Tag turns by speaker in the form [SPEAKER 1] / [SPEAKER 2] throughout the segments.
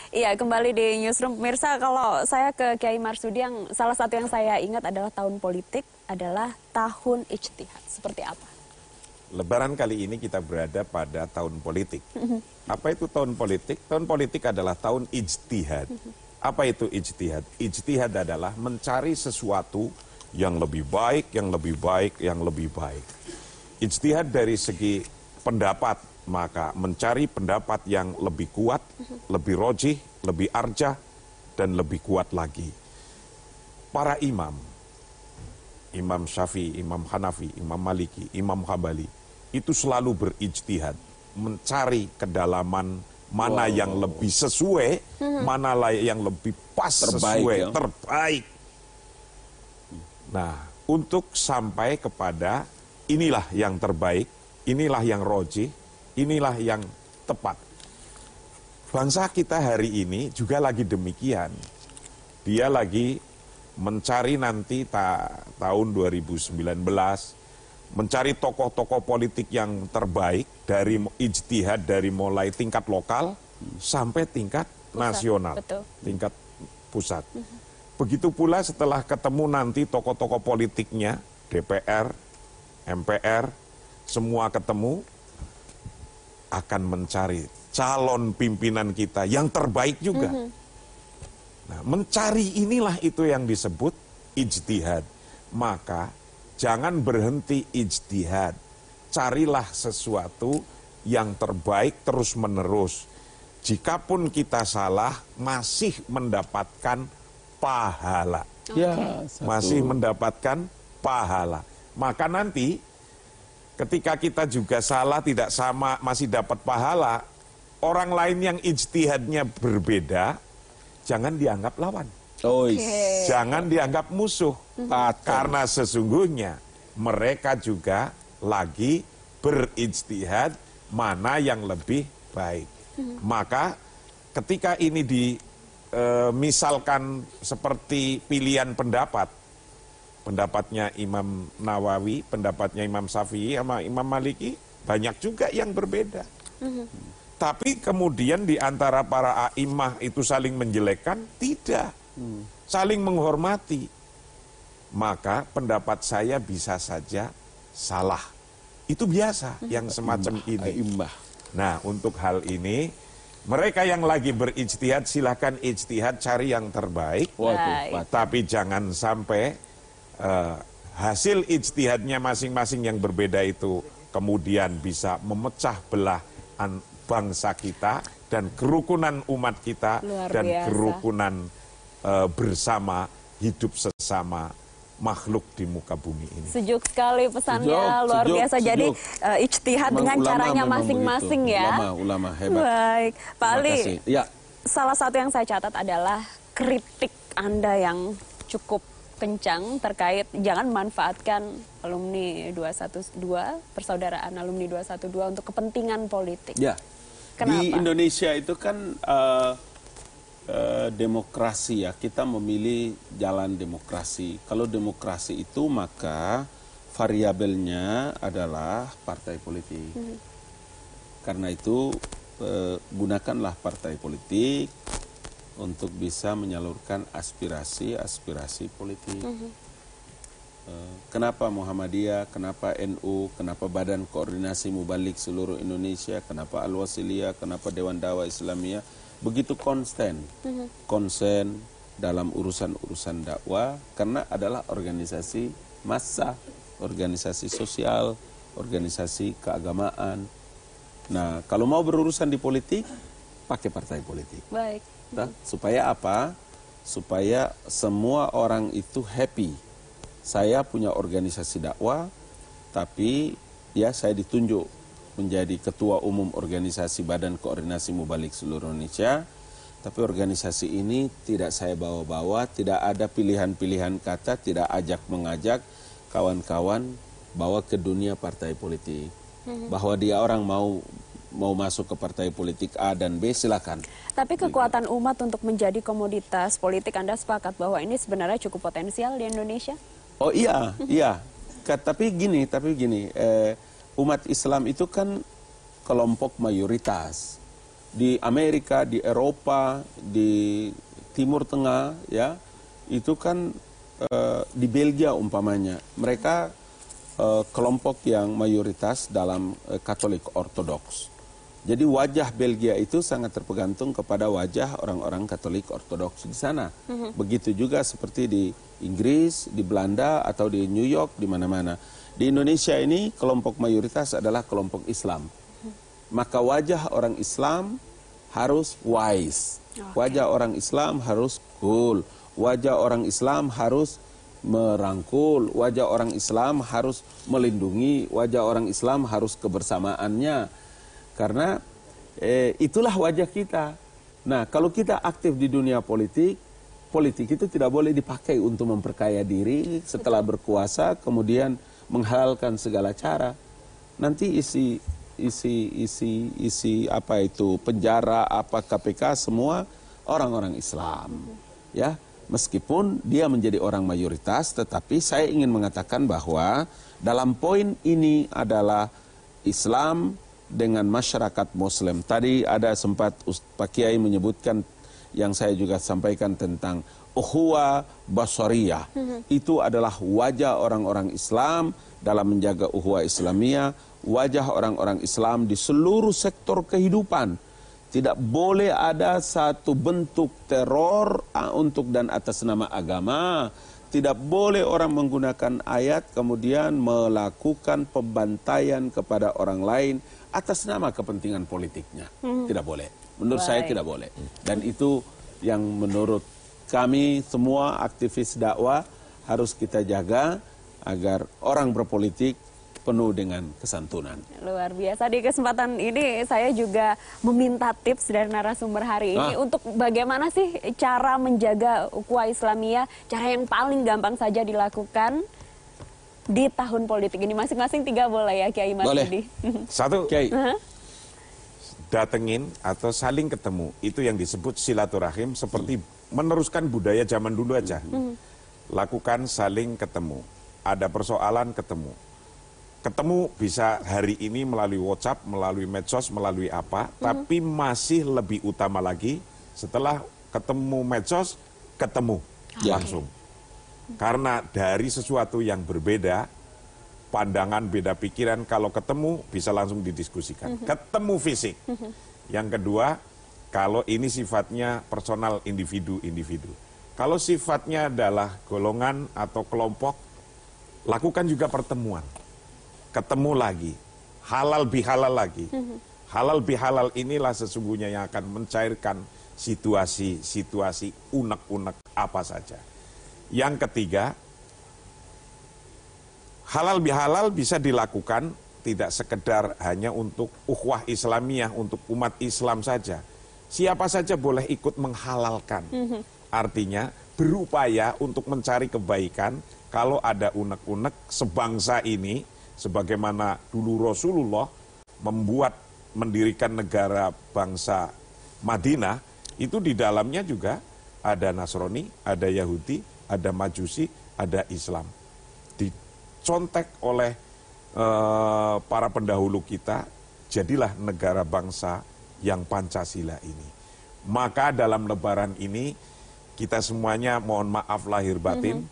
[SPEAKER 1] Iya, kembali di Newsroom. Pemirsa, kalau saya ke Kiai Marsudi, yang salah satu yang saya ingat adalah tahun politik adalah tahun ijtihad. Seperti apa?
[SPEAKER 2] Lebaran kali ini kita berada pada tahun politik. Apa itu tahun politik? Tahun politik adalah tahun ijtihad. Apa itu ijtihad? Ijtihad adalah mencari sesuatu yang lebih baik, yang lebih baik, yang lebih baik. Ijtihad dari segi pendapat, maka mencari pendapat yang lebih kuat, lebih rojih, lebih arjah, dan lebih kuat lagi. Para imam, Imam Syafi'i, Imam Hanafi, Imam Maliki, Imam Hambali, itu selalu berijtihad, mencari kedalaman mana yang lebih sesuai, mana yang lebih pas
[SPEAKER 3] terbaik,
[SPEAKER 2] sesuai,
[SPEAKER 3] ya?
[SPEAKER 2] terbaik. Nah, untuk sampai kepada inilah yang terbaik, inilah yang rojih, inilah yang tepat. Bangsa kita hari ini juga lagi demikian. Dia lagi mencari nanti tahun 2019, mencari tokoh-tokoh politik yang terbaik dari ijtihad, dari mulai tingkat lokal sampai tingkat nasional, tingkat pusat. Begitu pula setelah ketemu nanti tokoh-tokoh politiknya, DPR, MPR, semua ketemu, akan mencari calon pimpinan kita yang terbaik juga. Nah, mencari inilah itu yang disebut ijtihad. Maka jangan berhenti ijtihad. Carilah sesuatu yang terbaik terus-menerus. Jikapun kita salah, masih mendapatkan pahala.
[SPEAKER 3] Ya,
[SPEAKER 2] Masih mendapatkan pahala. Maka nanti ketika kita juga salah, tidak sama, masih dapat pahala, orang lain yang ijtihadnya berbeda, jangan dianggap lawan. Jangan dianggap musuh. Karena sesungguhnya mereka juga lagi berijtihad mana yang lebih baik. Maka ketika ini misalkan seperti pilihan pendapat, pendapatnya Imam Nawawi, pendapatnya Imam Syafi'i sama Imam Maliki, banyak juga yang berbeda. Tapi kemudian di antara para a'imah itu saling menjelekkan? Tidak. Saling menghormati. Maka pendapat saya bisa saja salah. Itu biasa yang semacam ini. Nah, untuk hal ini, mereka yang lagi berijtihad, silahkan ijtihad, cari yang terbaik. Tapi jangan sampai hasil ijtihadnya masing-masing yang berbeda itu kemudian bisa memecah belah bangsa kita dan kerukunan umat kita dan kerukunan bersama hidup sesama makhluk di muka bumi ini.
[SPEAKER 1] Sejuk sekali pesannya, luar biasa. Jadi ijtihad dengan caranya masing-masing ya.
[SPEAKER 3] Ulama hebat.
[SPEAKER 1] Baik, Pak Ali.
[SPEAKER 3] Ya.
[SPEAKER 1] Salah satu yang saya catat adalah kritik Anda yang cukup kencang terkait jangan memanfaatkan alumni 212, persaudaraan alumni 212 untuk kepentingan politik.
[SPEAKER 3] Ya.
[SPEAKER 1] Kenapa?
[SPEAKER 3] Di Indonesia itu kan demokrasi ya, kita memilih jalan demokrasi. Kalau demokrasi itu maka variabelnya adalah partai politik. Karena itu gunakanlah partai politik untuk bisa menyalurkan aspirasi politik. Kenapa Muhammadiyah, kenapa NU, kenapa Badan Koordinasi Mubalik seluruh Indonesia, kenapa Al-Wasiliyah, kenapa Dewan Dakwah Islamiyah begitu konsen dalam urusan-urusan dakwah, karena adalah organisasi massa, organisasi sosial, organisasi keagamaan. Nah, kalau mau berurusan di politik, pakai partai politik.
[SPEAKER 1] Baik.
[SPEAKER 3] Nah, supaya apa? Supaya semua orang itu happy. Saya punya organisasi dakwah, tapi ya saya ditunjuk menjadi ketua umum organisasi Badan Koordinasi Mubalik seluruh Indonesia. Tapi organisasi ini tidak saya bawa-bawa, tidak ada pilihan-pilihan kata, tidak ajak-mengajak kawan-kawan bawa ke dunia partai politik. Bahwa dia orang mau masuk ke partai politik A dan B, silakan.
[SPEAKER 1] Tapi kekuatan umat untuk menjadi komoditas politik, Anda sepakat bahwa ini sebenarnya cukup potensial di Indonesia?
[SPEAKER 3] Oh iya, iya. Tapi gini, umat Islam itu kan kelompok mayoritas. di Amerika, di Eropa, di Timur Tengah, ya, itu kan di Belgia umpamanya, mereka kelompok yang mayoritas dalam Katolik Ortodoks. Jadi wajah Belgia itu sangat tergantung kepada wajah orang-orang Katolik Ortodoks di sana. Begitu juga seperti di Inggris, di Belanda, atau di New York, di mana-mana. Di Indonesia ini kelompok mayoritas adalah kelompok Islam. Maka wajah orang Islam harus wise. Wajah orang Islam harus cool. Wajah orang Islam harus merangkul. Wajah orang Islam harus melindungi. Wajah orang Islam harus kebersamaannya. Karena itulah wajah kita. Nah, kalau kita aktif di dunia politik, politik itu tidak boleh dipakai untuk memperkaya diri setelah berkuasa, kemudian menghalalkan segala cara. Nanti isi apa itu penjara, apa KPK, semua orang-orang Islam. Ya, meskipun dia menjadi orang mayoritas, tetapi saya ingin mengatakan bahwa dalam poin ini adalah Islam dengan masyarakat Muslim. Tadi ada sempat Pak Kiai menyebutkan yang saya juga sampaikan tentang ukhuwah basariyah. Itu adalah wajah orang-orang Islam dalam menjaga ukhuwah Islamiyah, wajah orang-orang Islam di seluruh sektor kehidupan. Tidak boleh ada satu bentuk teror untuk dan atas nama agama. Tidak boleh orang menggunakan ayat kemudian melakukan pembantaian kepada orang lain atas nama kepentingan politiknya. Tidak boleh. Menurut saya tidak boleh. Dan itu yang menurut kami semua aktivis dakwah harus kita jaga agar orang berpolitik penuh dengan kesantunan.
[SPEAKER 1] Luar biasa. Di kesempatan ini saya juga meminta tips dari narasumber hari ini untuk bagaimana sih cara menjaga ukhuwah Islamiyah, cara yang paling gampang saja dilakukan di tahun politik ini. Masing-masing 3 boleh ya, Kiai Marsudi.
[SPEAKER 2] Satu,
[SPEAKER 3] Kiai.
[SPEAKER 2] Datengin atau saling ketemu. Itu yang disebut silaturahim, seperti meneruskan budaya zaman dulu aja. Lakukan saling ketemu. Ada persoalan ketemu. Ketemu bisa hari ini melalui WhatsApp, melalui medsos, melalui apa. Tapi masih lebih utama lagi setelah ketemu medsos, ketemu langsung. Karena dari sesuatu yang berbeda, pandangan, beda pikiran, kalau ketemu bisa langsung didiskusikan. Ketemu fisik. Yang kedua, kalau ini sifatnya personal individu-individu. Kalau sifatnya adalah golongan atau kelompok, lakukan juga pertemuan. Ketemu lagi. Halal bihalal lagi. Halal bihalal inilah sesungguhnya yang akan mencairkan situasi unek-unek apa saja. Yang ketiga, halal bihalal bisa dilakukan tidak sekedar hanya untuk ukhuwah Islamiyah, untuk umat Islam saja. Siapa saja boleh ikut menghalalkan. Artinya berupaya untuk mencari kebaikan. Kalau ada unek-unek sebangsa ini, sebagaimana dulu Rasulullah mendirikan negara bangsa Madinah, itu di dalamnya juga ada Nasrani, ada Yahudi, ada Majusi, ada Islam. Dicontek oleh para pendahulu kita, jadilah negara bangsa yang Pancasila ini. Maka dalam lebaran ini, kita semuanya mohon maaf lahir batin,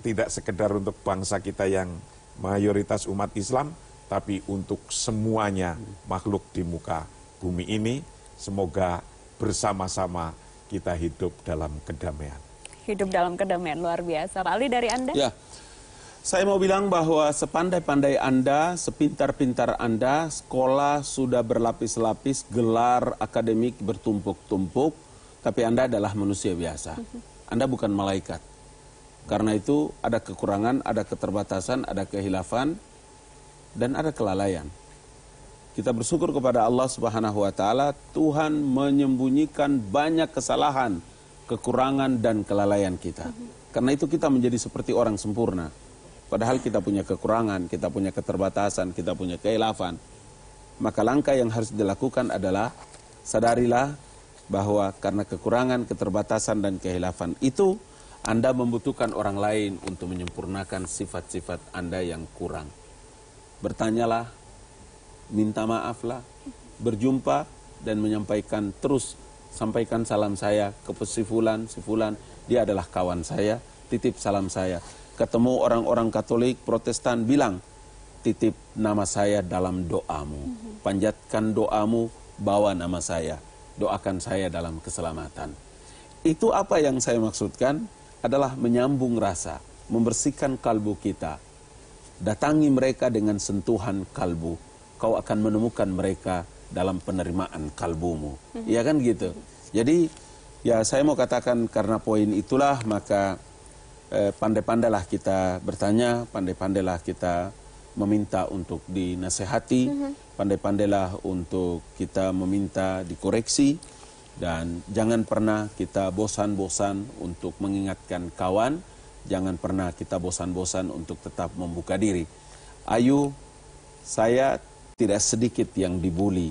[SPEAKER 2] tidak sekedar untuk bangsa kita yang mayoritas umat Islam, tapi untuk semuanya makhluk di muka bumi ini, semoga bersama-sama kita hidup dalam kedamaian.
[SPEAKER 1] Hidup dalam kedamaian, luar biasa. Pak Ali, dari Anda?
[SPEAKER 3] Ya, saya mau bilang bahwa sepandai-pandai Anda, sepintar-pintar Anda, sekolah sudah berlapis-lapis, gelar akademik bertumpuk-tumpuk, tapi Anda adalah manusia biasa. Anda bukan malaikat. Karena itu ada kekurangan, ada keterbatasan, ada kehilafan, dan ada kelalaian. Kita bersyukur kepada Allah Subhanahu wa Ta'ala, Tuhan menyembunyikan banyak kesalahan, kekurangan, dan kelalaian kita. Karena itu kita menjadi seperti orang sempurna. Padahal kita punya kekurangan, kita punya keterbatasan, kita punya kehilafan. Maka langkah yang harus dilakukan adalah sadarilah bahwa karena kekurangan, keterbatasan, dan kehilafan itu, Anda membutuhkan orang lain untuk menyempurnakan sifat-sifat Anda yang kurang. Bertanyalah, minta maaflah, berjumpa, dan menyampaikan terus, sampaikan salam saya ke si fulan, dia adalah kawan saya, titip salam saya. Ketemu orang-orang Katolik, Protestan, bilang, titip nama saya dalam doamu. Panjatkan doamu, bawa nama saya. Doakan saya dalam keselamatan. Itu apa yang saya maksudkan adalah menyambung rasa, membersihkan kalbu kita. Datangi mereka dengan sentuhan kalbu. Kau akan menemukan mereka dalam penerimaan kalbumu. Ya kan gitu. Jadi ya saya mau katakan karena poin itulah maka pandai-pandailah kita bertanya, pandai-pandailah kita meminta untuk dinasehati, pandai-pandailah untuk kita meminta dikoreksi, dan jangan pernah kita bosan-bosan untuk mengingatkan kawan, jangan pernah kita bosan-bosan untuk tetap membuka diri. Ayu, saya tidak sedikit yang dibully,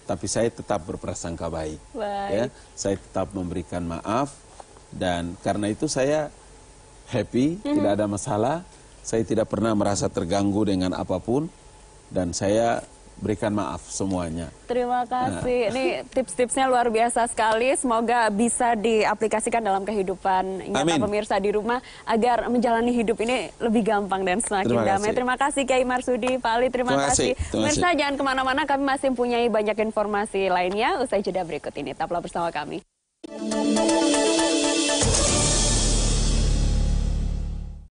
[SPEAKER 3] tapi saya tetap berprasangka baik. Ya, saya tetap memberikan maaf, dan karena itu saya happy, tidak ada masalah. Saya tidak pernah merasa terganggu dengan apapun, dan saya berikan maaf semuanya.
[SPEAKER 1] Terima kasih. Ini tips-tipsnya luar biasa sekali. Semoga bisa diaplikasikan dalam kehidupan nyata pemirsa di rumah agar menjalani hidup ini lebih gampang dan semakin damai. Terima kasih Kiai Marsudi, Pak Ali, terima kasih. Pemirsa jangan kemana-mana, kami masih mempunyai banyak informasi lainnya. Usai jeda berikut ini, tetaplah bersama kami.